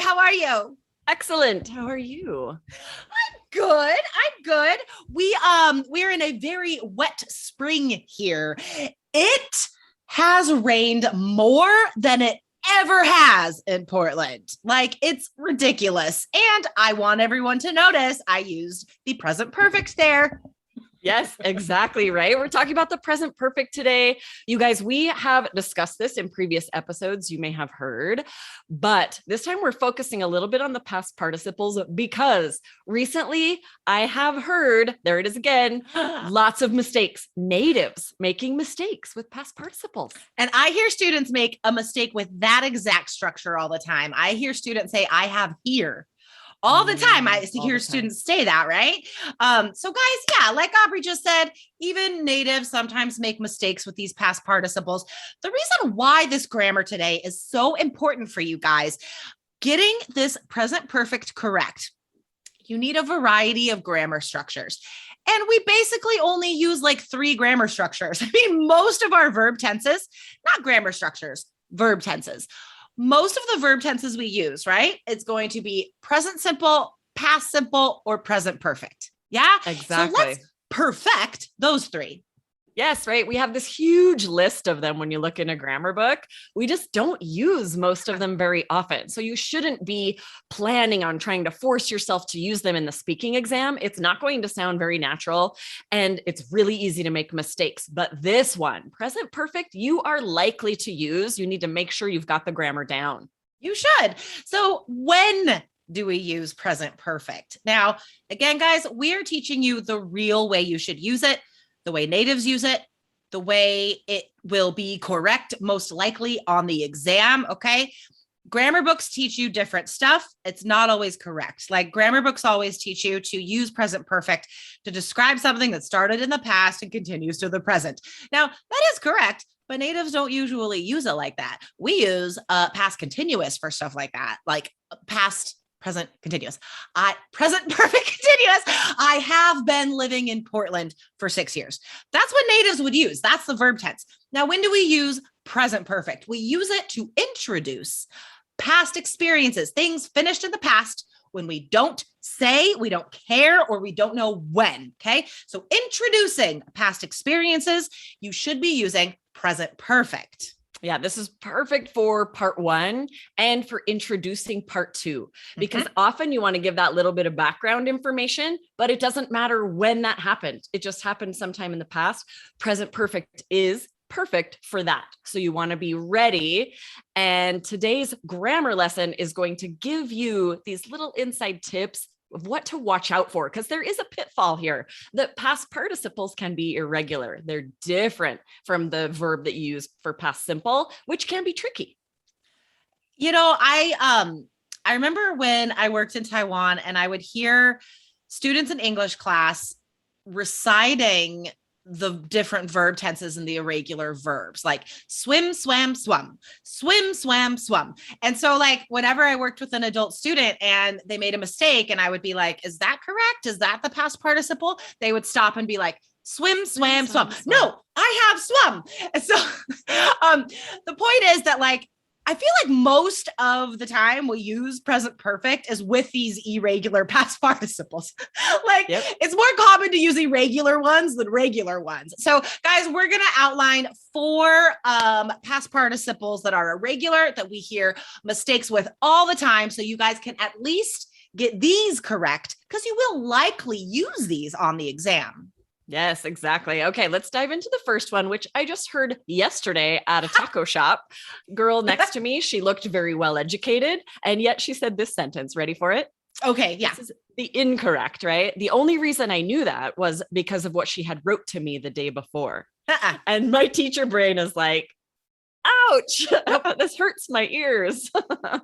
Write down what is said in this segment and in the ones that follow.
How are you? Excellent. How are you? Good. I'm good. We're in a very wet spring here. It has rained more than it ever has in Portland. Like, it's ridiculous. And I want everyone to notice I used the present perfect there. Yes, exactly right. We're talking about the present perfect today. You guys, we have discussed this in previous episodes, you may have heard, but this time we're focusing a little bit on the past participles because recently I have heard, there it is again, lots of mistakes, natives making mistakes with past participles. And I hear students make a mistake with that exact structure all the time. I hear students say, I have here. All the time, I hear students say that, right? So guys, yeah, like Aubrey just said, even natives sometimes make mistakes with these past participles. The reason why this grammar today is so important for you guys, getting this present perfect correct, you need a variety of grammar structures. And we basically only use like 3 grammar structures. I mean, most of our verb tenses, not grammar structures, verb tenses. Most of the verb tenses we use, right? It's going to be present simple, past simple, or present perfect. Yeah, exactly. So let's perfect those 3. Yes, right. We have this huge list of them when you look in a grammar book. We just don't use most of them very often. So you shouldn't be planning on trying to force yourself to use them in the speaking exam. It's not going to sound very natural and it's really easy to make mistakes. But this one, present perfect, you are likely to use. You need to make sure you've got the grammar down. You should. So when do we use present perfect? Now, again, guys, we are teaching you the real way you should use it, the way natives use it, the way it will be correct, most likely on the exam, okay? Grammar books teach you different stuff. It's not always correct. Like, grammar books always teach you to use present perfect to describe something that started in the past and continues to the present. Now, that is correct, but natives don't usually use it like that. We use past continuous for stuff like that, like past present continuous. Present perfect continuous. I have been living in Portland for 6 years. That's what natives would use. That's the verb tense. Now, when do we use present perfect? We use it to introduce past experiences, things finished in the past when we don't say, we don't care, or we don't know when. Okay. So introducing past experiences, you should be using present perfect. Yeah, this is perfect for part 1 and for introducing part 2, because often you want to give that little bit of background information, but it doesn't matter when that happened. It just happened sometime in the past. Present perfect is perfect for that. So you want to be ready. And today's grammar lesson is going to give you these little inside tips of what to watch out for, because there is a pitfall here that past participles can be irregular. They're different from the verb that you use for past simple, which can be tricky. You know, I remember when I worked in Taiwan and I would hear students in English class reciting the different verb tenses and the irregular verbs, like swim, swam, swum, swim, swam, swum. And so, like, whenever I worked with an adult student and they made a mistake and I would be like, is that correct? Is that the past participle? They would stop and be like, swim, swam, swum. No, I have swum. And so the point is that, like, I feel like most of the time we use present perfect is with these irregular past participles. Like, it's more common to use irregular ones than regular ones. So guys, we're going to outline 4 past participles that are irregular that we hear mistakes with all the time. So you guys can at least get these correct, because you will likely use these on the exam. Yes, exactly. Okay, let's dive into the first one, which I just heard yesterday at a taco shop. Girl next to me, she looked very well educated, and yet she said this sentence. Ready for it? Okay, yeah. This is the incorrect, right? The only reason I knew that was because of what she had wrote to me the day before. And my teacher brain is like, ouch, this hurts my ears.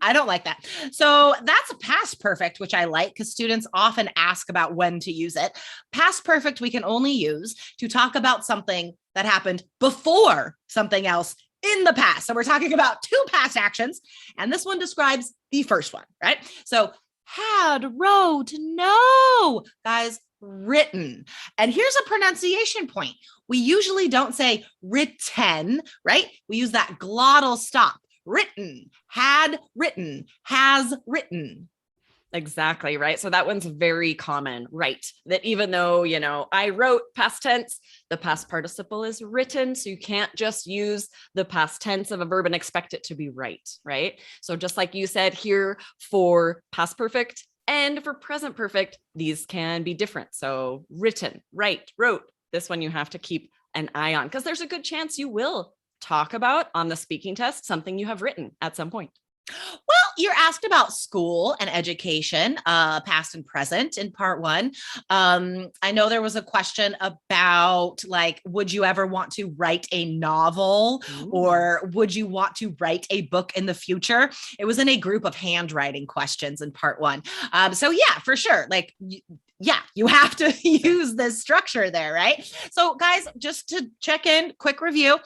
I don't like that. So that's past perfect, which I like because students often ask about when to use it. Past perfect we can only use to talk about something that happened before something else in the past. So we're talking about 2 past actions, and this one describes the first one, right? So had, wrote, no. Guys, written. And here's a pronunciation point. We usually don't say written, right? We use that glottal stop. written, had written, has written. Exactly. Right. So that one's very common, right? That even though, I wrote past tense, the past participle is written. So you can't just use the past tense of a verb and expect it to be right. Right. So just like you said here for past perfect and for present perfect, these can be different. So written, right, wrote. This one you have to keep an eye on because there's a good chance you will talk about on the speaking test something you have written at some point. Well, you're asked about school and education, past and present in part 1. I know there was a question about would you ever want to write a novel? Ooh. Or would you want to write a book in the future? It was in a group of handwriting questions in part 1. So yeah, for sure. You have to use this structure there, right? So guys, just to check in, quick review,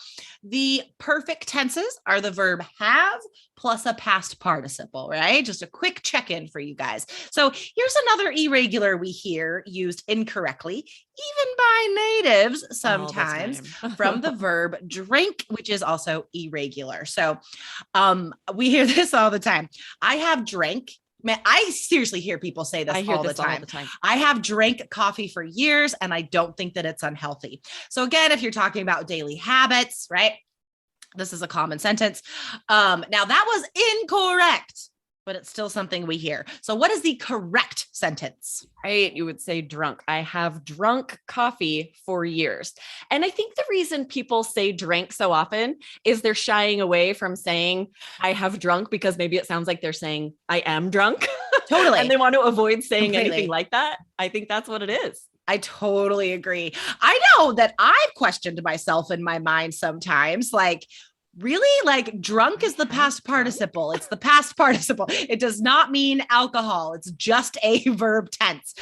the perfect tenses are the verb have plus a past participle, right? Just a quick check-in for you guys. So here's another irregular we hear used incorrectly, even by natives sometimes, from the verb drink, which is also irregular. So we hear this all the time. I have drank. Man, I seriously hear people say this all the time. I have drank coffee for years and I don't think that it's unhealthy. So again, if you're talking about daily habits, right? This is a common sentence. Now that was incorrect, but it's still something we hear. So what is the correct sentence? Right. You would say drunk. I have drunk coffee for years. And I think the reason people say drank so often is they're shying away from saying I have drunk because maybe it sounds like they're saying I am drunk. Totally. And they want to avoid saying anything like that. I think that's what it is. I totally agree. I know that I've questioned myself in my mind sometimes, really? Drunk is the past participle. It's the past participle. It does not mean alcohol. It's just a verb tense.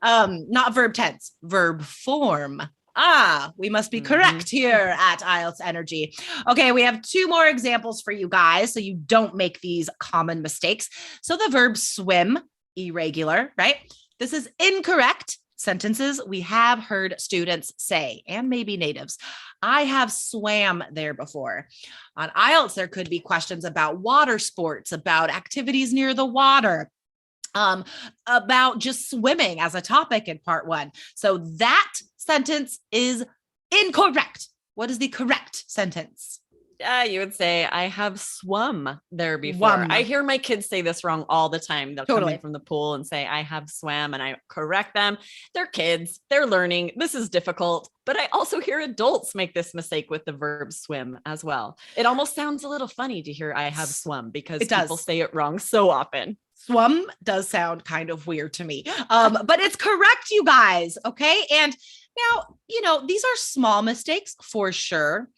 Not verb tense, verb form. We must be correct here at IELTS Energy. Okay, we have 2 more examples for you guys so you don't make these common mistakes. So the verb swim, irregular, right? This is incorrect sentences we have heard students say, and maybe natives. I have swam there before. On IELTS, there could be questions about water sports, about activities near the water, about just swimming as a topic in part 1. So that sentence is incorrect. What is the correct sentence? You would say, I have swum there before. I hear my kids say this wrong all the time. They'll come in from the pool and say, I have swam, and I correct them. They're kids. They're learning. This is difficult. But I also hear adults make this mistake with the verb swim as well. It almost sounds a little funny to hear I have swum because people say it wrong so often. Swum does sound kind of weird to me. But it's correct, you guys. Okay. And now, these are small mistakes for sure.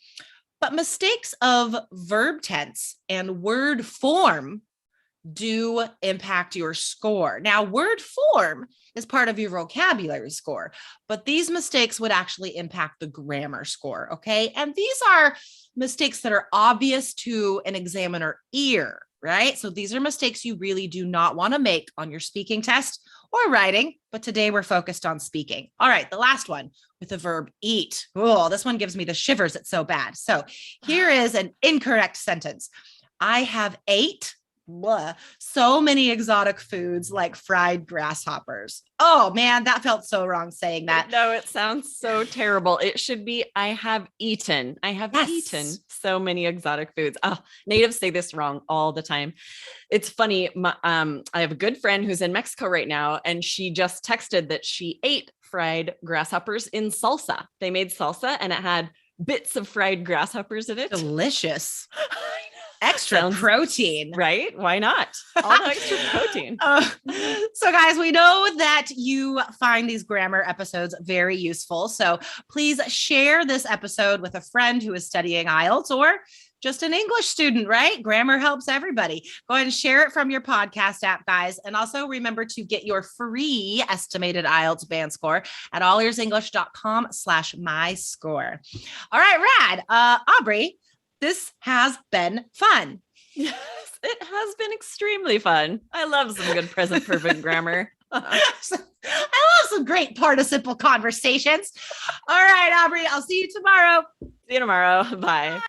But mistakes of verb tense and word form do impact your score. Now, word form is part of your vocabulary score, but these mistakes would actually impact the grammar score, okay? And these are mistakes that are obvious to an examiner ear, right? So these are mistakes you really do not want to make on your speaking test or writing, but today we're focused on speaking. All right, the last one with the verb eat. Oh, this one gives me the shivers. It's so bad. So here is an incorrect sentence. I have ate so many exotic foods like fried grasshoppers. Oh man, that felt so wrong saying that. No, it sounds so terrible. It should be, I have eaten. I have eaten so many exotic foods. Oh, natives say this wrong all the time. It's funny. I have a good friend who's in Mexico right now, and she just texted that she ate fried grasshoppers in salsa. They made salsa and it had bits of fried grasshoppers in it. Delicious. Extra protein, right? Why not? All the extra protein. So guys, we know that you find these grammar episodes very useful. So please share this episode with a friend who is studying IELTS or just an English student, right? Grammar helps everybody. Go ahead and share it from your podcast app, guys. And also remember to get your free estimated IELTS band score at allearsenglish.com/myscore. All right, rad. Aubrey, this has been fun. Yes, it has been extremely fun. I love some good present perfect grammar. I love some great participle conversations. All right, Aubrey, I'll see you tomorrow. See you tomorrow. Bye.